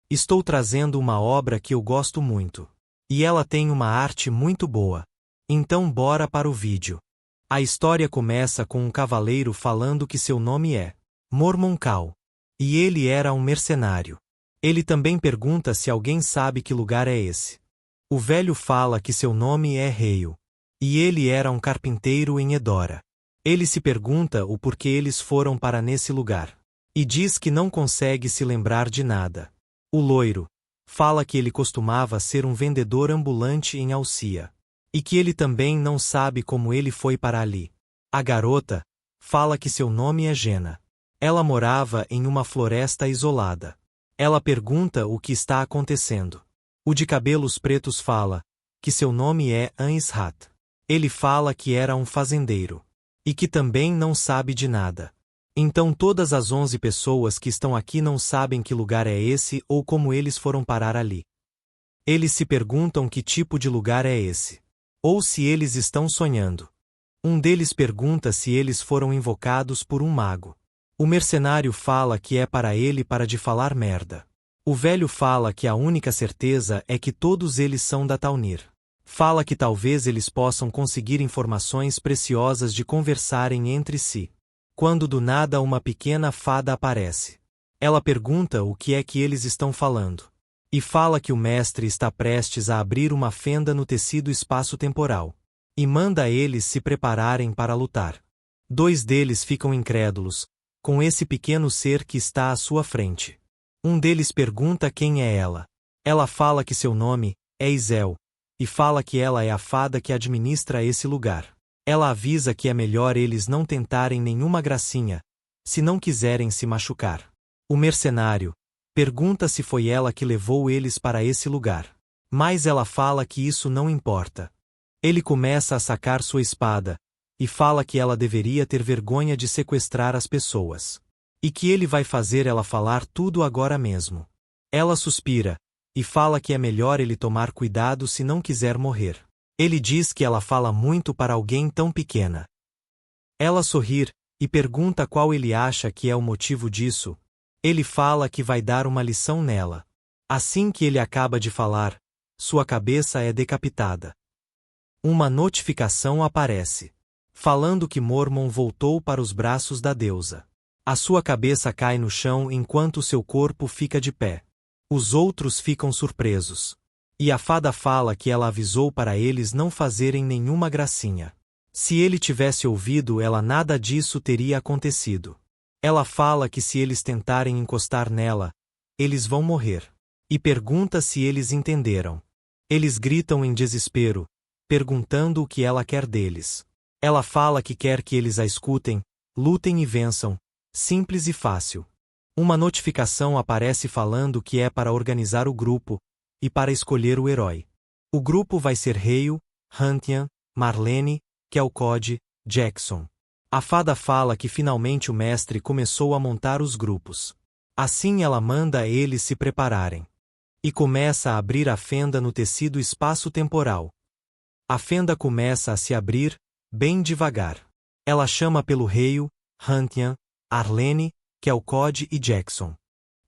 Estou trazendo uma obra que eu gosto muito. E ela tem uma arte muito boa. Então bora para o vídeo. A história começa com um cavaleiro falando que seu nome é Mormon Cal. E ele era um mercenário. Ele também pergunta se alguém sabe que lugar é esse. O velho fala que seu nome é Reio. E ele era um carpinteiro em Edora. Ele se pergunta o porquê eles foram para nesse lugar. E diz que não consegue se lembrar de nada. O loiro fala que ele costumava ser um vendedor ambulante em Alcia. E que ele também não sabe como ele foi para ali. A garota fala que seu nome é Jenna. Ela morava em uma floresta isolada. Ela pergunta o que está acontecendo. O de cabelos pretos fala que seu nome é Anshat. Ele fala que era um fazendeiro. E que também não sabe de nada. Então todas as 11 pessoas que estão aqui não sabem que lugar é esse ou como eles foram parar ali. Eles se perguntam que tipo de lugar é esse. Ou se eles estão sonhando. Um deles pergunta se eles foram invocados por um mago. O mercenário fala que é para ele para de falar merda. O velho fala que a única certeza é que todos eles são da Taunir. Fala que talvez eles possam conseguir informações preciosas de conversarem entre si. Quando do nada uma pequena fada aparece. Ela pergunta o que é que eles estão falando. E fala que o mestre está prestes a abrir uma fenda no tecido espaço-temporal. E manda eles se prepararem para lutar. 2 deles ficam incrédulos, com esse pequeno ser que está à sua frente. Um deles pergunta quem é ela. Ela fala que seu nome é Isel. E fala que ela é a fada que administra esse lugar. Ela avisa que é melhor eles não tentarem nenhuma gracinha, se não quiserem se machucar. O mercenário pergunta se foi ela que levou eles para esse lugar. Mas ela fala que isso não importa. Ele começa a sacar sua espada, e fala que ela deveria ter vergonha de sequestrar as pessoas. E que ele vai fazer ela falar tudo agora mesmo. Ela suspira, e fala que é melhor ele tomar cuidado se não quiser morrer. Ele diz que ela fala muito para alguém tão pequena. Ela sorri, e pergunta qual ele acha que é o motivo disso. Ele fala que vai dar uma lição nela. Assim que ele acaba de falar, sua cabeça é decapitada. Uma notificação aparece, falando que Mormon voltou para os braços da deusa. A sua cabeça cai no chão enquanto seu corpo fica de pé. Os outros ficam surpresos. E a fada fala que ela avisou para eles não fazerem nenhuma gracinha. Se ele tivesse ouvido ela, nada disso teria acontecido. Ela fala que se eles tentarem encostar nela, eles vão morrer. E pergunta se eles entenderam. Eles gritam em desespero, perguntando o que ela quer deles. Ela fala que quer que eles a escutem, lutem e vençam. Simples e fácil. Uma notificação aparece falando que é para organizar o grupo, e para escolher o herói. O grupo vai ser Reio, Huntian, Marlene, Kelcod, Jackson. A fada fala que finalmente o mestre começou a montar os grupos. Assim ela manda eles se prepararem. E começa a abrir a fenda no tecido espaço-temporal. A fenda começa a se abrir, bem devagar. Ela chama pelo Reio, Huntian, Arlene, Kelcod e Jackson.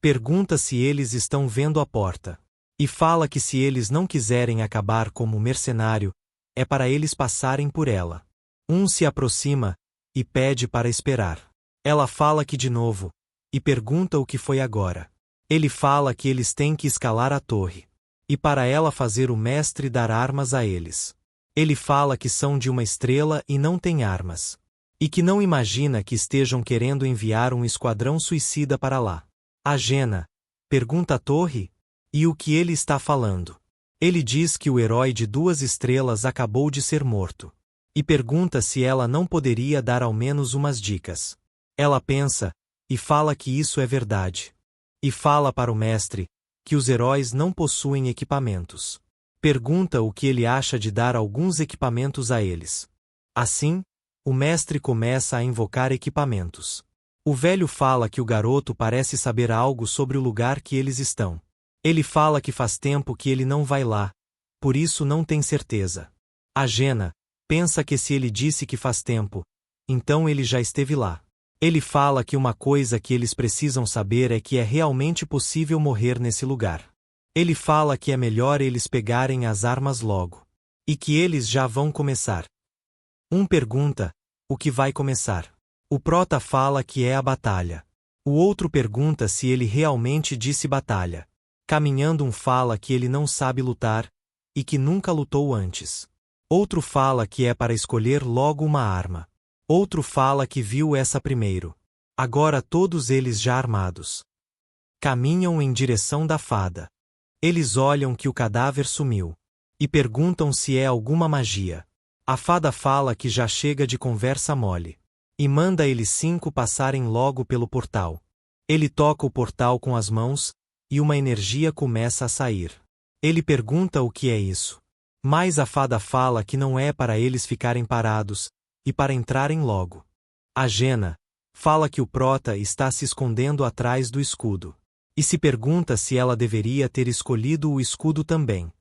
Pergunta se eles estão vendo a porta. E fala que se eles não quiserem acabar como mercenário, é para eles passarem por ela. Um se aproxima, e pede para esperar. Ela fala que de novo, e pergunta o que foi agora. Ele fala que eles têm que escalar a torre. E para ela fazer o mestre dar armas a eles. Ele fala que são de uma estrela e não têm armas. E que não imagina que estejam querendo enviar um esquadrão suicida para lá. A Jenna pergunta a torre, e o que ele está falando. Ele diz que o herói de 2 estrelas acabou de ser morto. E pergunta se ela não poderia dar ao menos umas dicas. Ela pensa, e fala que isso é verdade. E fala para o mestre, que os heróis não possuem equipamentos. Pergunta o que ele acha de dar alguns equipamentos a eles. Assim, o mestre começa a invocar equipamentos. O velho fala que o garoto parece saber algo sobre o lugar que eles estão. Ele fala que faz tempo que ele não vai lá, por isso não tem certeza. A Jenna pensa que se ele disse que faz tempo, então ele já esteve lá. Ele fala que uma coisa que eles precisam saber é que é realmente possível morrer nesse lugar. Ele fala que é melhor eles pegarem as armas logo. E que eles já vão começar. Um pergunta: o que vai começar? O prota fala que é a batalha. O outro pergunta se ele realmente disse batalha. Caminhando fala que ele não sabe lutar, e que nunca lutou antes. Outro fala que é para escolher logo uma arma. Outro fala que viu essa primeiro. Agora todos eles já armados. Caminham em direção da fada. Eles olham que o cadáver sumiu. E perguntam se é alguma magia. A fada fala que já chega de conversa mole. E manda eles 5 passarem logo pelo portal. Ele toca o portal com as mãos, e uma energia começa a sair. Ele pergunta o que é isso. Mas a fada fala que não é para eles ficarem parados, e para entrarem logo. A Jena fala que o prota está se escondendo atrás do escudo. E se pergunta se ela deveria ter escolhido o escudo também.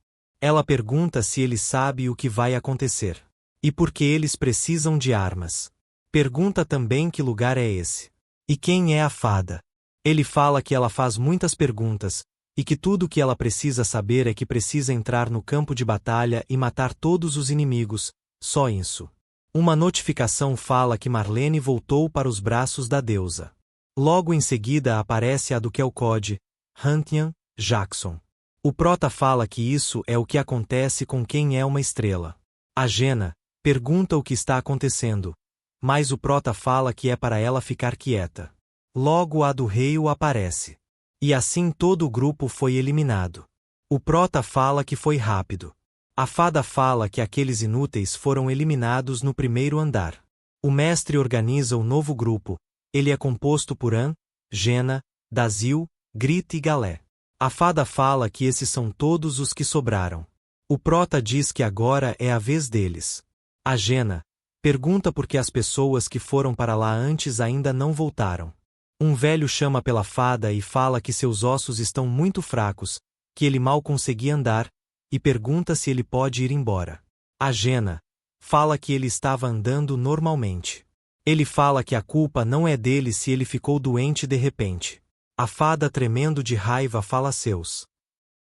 Ela pergunta se ele sabe o que vai acontecer. E por que eles precisam de armas. Pergunta também que lugar é esse. E quem é a fada. Ele fala que ela faz muitas perguntas, e que tudo o que ela precisa saber é que precisa entrar no campo de batalha e matar todos os inimigos, só isso. Uma notificação fala que Marlene voltou para os braços da deusa. Logo em seguida aparece a do Kelkod, Huntian, Jackson. O prota fala que isso é o que acontece com quem é uma estrela. A Jena pergunta o que está acontecendo, mas o prota fala que é para ela ficar quieta. Logo a do rei aparece. E assim todo o grupo foi eliminado. O prota fala que foi rápido. A fada fala que aqueles inúteis foram eliminados no primeiro andar. O mestre organiza o novo grupo. Ele é composto por An, Jena, Dazil, Grit e Galé. A fada fala que esses são todos os que sobraram. O prota diz que agora é a vez deles. A Jena pergunta por que as pessoas que foram para lá antes ainda não voltaram. Um velho chama pela fada e fala que seus ossos estão muito fracos, que ele mal conseguia andar, e pergunta se ele pode ir embora. A Jena fala que ele estava andando normalmente. Ele fala que a culpa não é dele se ele ficou doente de repente. A fada, tremendo de raiva, fala a seus.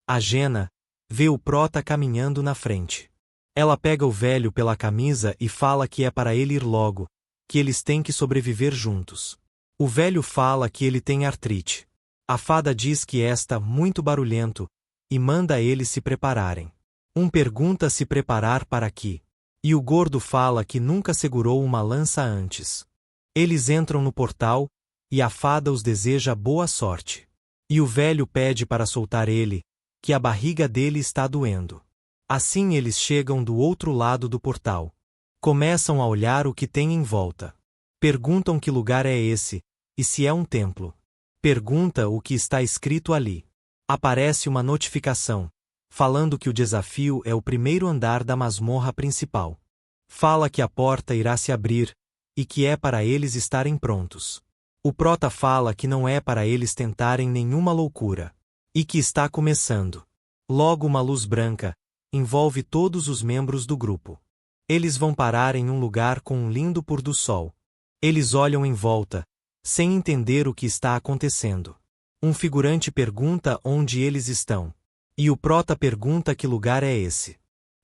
A Jena vê o prota caminhando na frente. Ela pega o velho pela camisa e fala que é para ele ir logo, que eles têm que sobreviver juntos. O velho fala que ele tem artrite. A fada diz que está muito barulhento, e manda eles se prepararem. Um pergunta se preparar para quê. E o gordo fala que nunca segurou uma lança antes. Eles entram no portal, e a fada os deseja boa sorte. E o velho pede para soltar ele, que a barriga dele está doendo. Assim eles chegam do outro lado do portal. Começam a olhar o que tem em volta. Perguntam que lugar é esse, e se é um templo. Pergunta o que está escrito ali. Aparece uma notificação, falando que o desafio é o primeiro andar da masmorra principal. Fala que a porta irá se abrir, e que é para eles estarem prontos. O prota fala que não é para eles tentarem nenhuma loucura. E que está começando. Logo uma luz branca envolve todos os membros do grupo. Eles vão parar em um lugar com um lindo pôr do sol. Eles olham em volta, sem entender o que está acontecendo. Um figurante pergunta onde eles estão. E o prota pergunta que lugar é esse.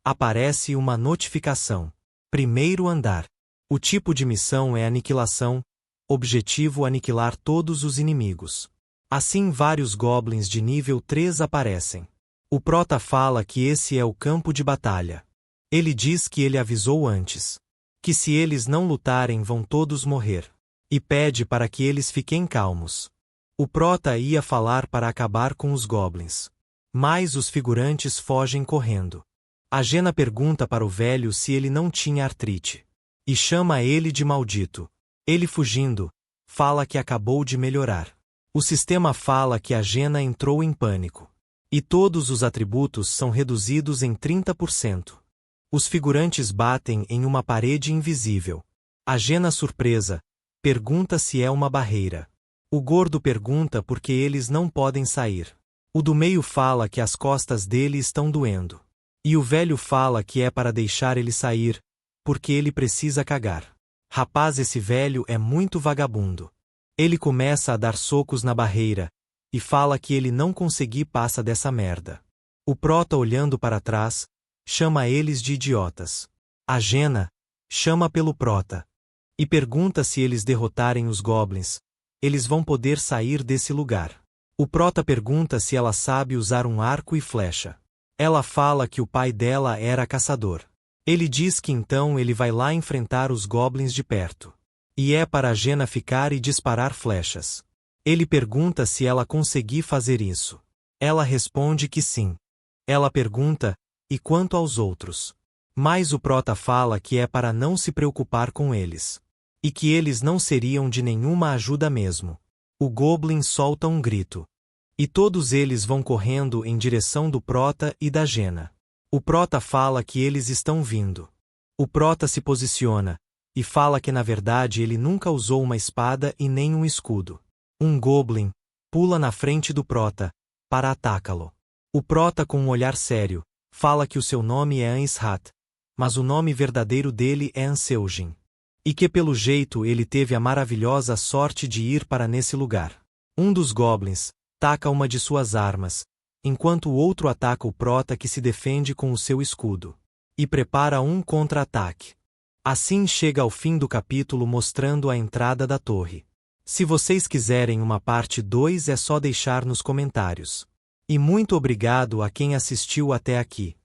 Aparece uma notificação. Primeiro andar. O tipo de missão é aniquilação. Objetivo: aniquilar todos os inimigos. Assim vários goblins de nível 3 aparecem. O prota fala que esse é o campo de batalha. Ele diz que ele avisou antes. Que se eles não lutarem vão todos morrer. E pede para que eles fiquem calmos. O prota ia falar para acabar com os goblins. Mas os figurantes fogem correndo. A Jena pergunta para o velho se ele não tinha artrite. E chama ele de maldito. Ele, fugindo, fala que acabou de melhorar. O sistema fala que a Jena entrou em pânico. E todos os atributos são reduzidos em 30%. Os figurantes batem em uma parede invisível. A Jena, surpresa, pergunta se é uma barreira. O gordo pergunta por que eles não podem sair. O do meio fala que as costas dele estão doendo. E o velho fala que é para deixar ele sair, porque ele precisa cagar. Rapaz, esse velho é muito vagabundo. Ele começa a dar socos na barreira, e fala que ele não conseguir passa dessa merda. O prota, olhando para trás, chama eles de idiotas. A Jena chama pelo prota e pergunta se eles derrotarem os goblins, eles vão poder sair desse lugar. O prota pergunta se ela sabe usar um arco e flecha. Ela fala que o pai dela era caçador. Ele diz que então ele vai lá enfrentar os goblins de perto. E é para a Jena ficar e disparar flechas. Ele pergunta se ela conseguir fazer isso. Ela responde que sim. Ela pergunta, e quanto aos outros? Mas o prota fala que é para não se preocupar com eles. E que eles não seriam de nenhuma ajuda mesmo. O goblin solta um grito. E todos eles vão correndo em direção do prota e da Jena. O prota fala que eles estão vindo. O prota se posiciona, e fala que na verdade ele nunca usou uma espada e nem um escudo. Um goblin pula na frente do prota, para atacá-lo. O prota, com um olhar sério, fala que o seu nome é Anshat, mas o nome verdadeiro dele é Anseugin. E que pelo jeito ele teve a maravilhosa sorte de ir para nesse lugar. Um dos goblins taca uma de suas armas, enquanto o outro ataca o prota, que se defende com o seu escudo. E prepara um contra-ataque. Assim chega ao fim do capítulo, mostrando a entrada da torre. Se vocês quiserem uma parte 2 é só deixar nos comentários. E muito obrigado a quem assistiu até aqui.